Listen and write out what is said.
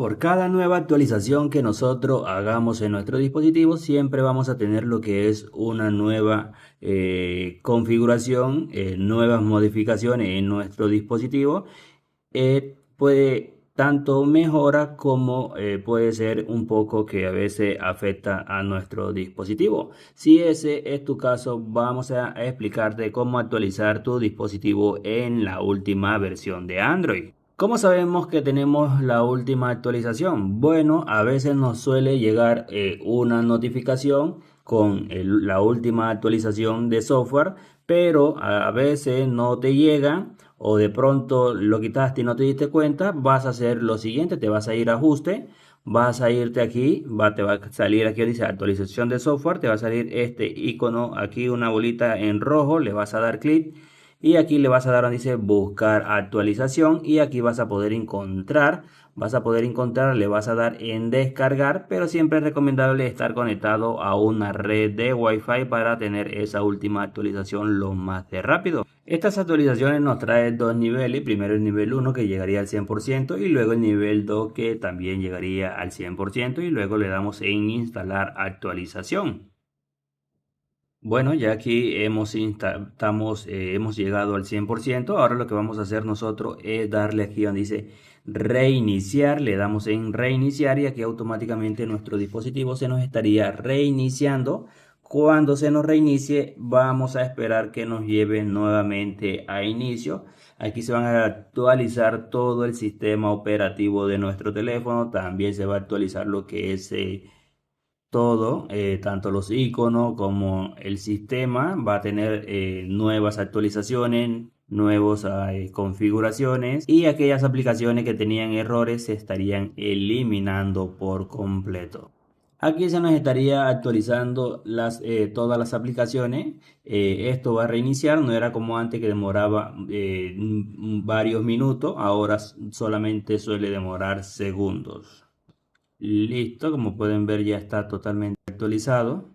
Por cada nueva actualización que nosotros hagamos en nuestro dispositivo, siempre vamos a tener lo que es una nueva configuración, nuevas modificaciones en nuestro dispositivo. Puede tanto mejora como puede ser un poco que a veces afecta a nuestro dispositivo. Si ese es tu caso, vamos a explicarte cómo actualizar tu dispositivo en la última versión de Android. ¿Cómo sabemos que tenemos la última actualización? Bueno, a veces nos suele llegar una notificación con la última actualización de software, pero a veces no te llega o de pronto lo quitaste y no te diste cuenta. Vas a hacer lo siguiente: te vas a ir a ajuste, vas a irte aquí, te va a salir aquí, dice actualización de software, te va a salir este icono aquí, una bolita en rojo, le vas a dar clic. Y aquí le vas a dar donde dice buscar actualización y aquí vas a poder encontrar, le vas a dar en descargar, pero siempre es recomendable estar conectado a una red de Wi-Fi para tener esa última actualización lo más de rápido. Estas actualizaciones nos traen dos niveles: primero el nivel 1 que llegaría al 100% y luego el nivel 2 que también llegaría al 100% y luego le damos en instalar actualización. Bueno, ya aquí hemos llegado al 100%. Ahora lo que vamos a hacer nosotros es darle aquí donde dice reiniciar. Le damos en reiniciar y aquí automáticamente nuestro dispositivo se nos estaría reiniciando. Cuando se nos reinicie, vamos a esperar que nos lleve nuevamente a inicio. Aquí se van a actualizar todo el sistema operativo de nuestro teléfono. También se va a actualizar lo que es todo, tanto los iconos como el sistema va a tener nuevas actualizaciones, nuevas configuraciones, y aquellas aplicaciones que tenían errores se estarían eliminando por completo. Aquí se nos estaría actualizando todas las aplicaciones. Esto va a reiniciar, no era como antes que demoraba varios minutos, ahora solamente suele demorar segundos. Listo, como pueden ver ya está totalmente actualizado.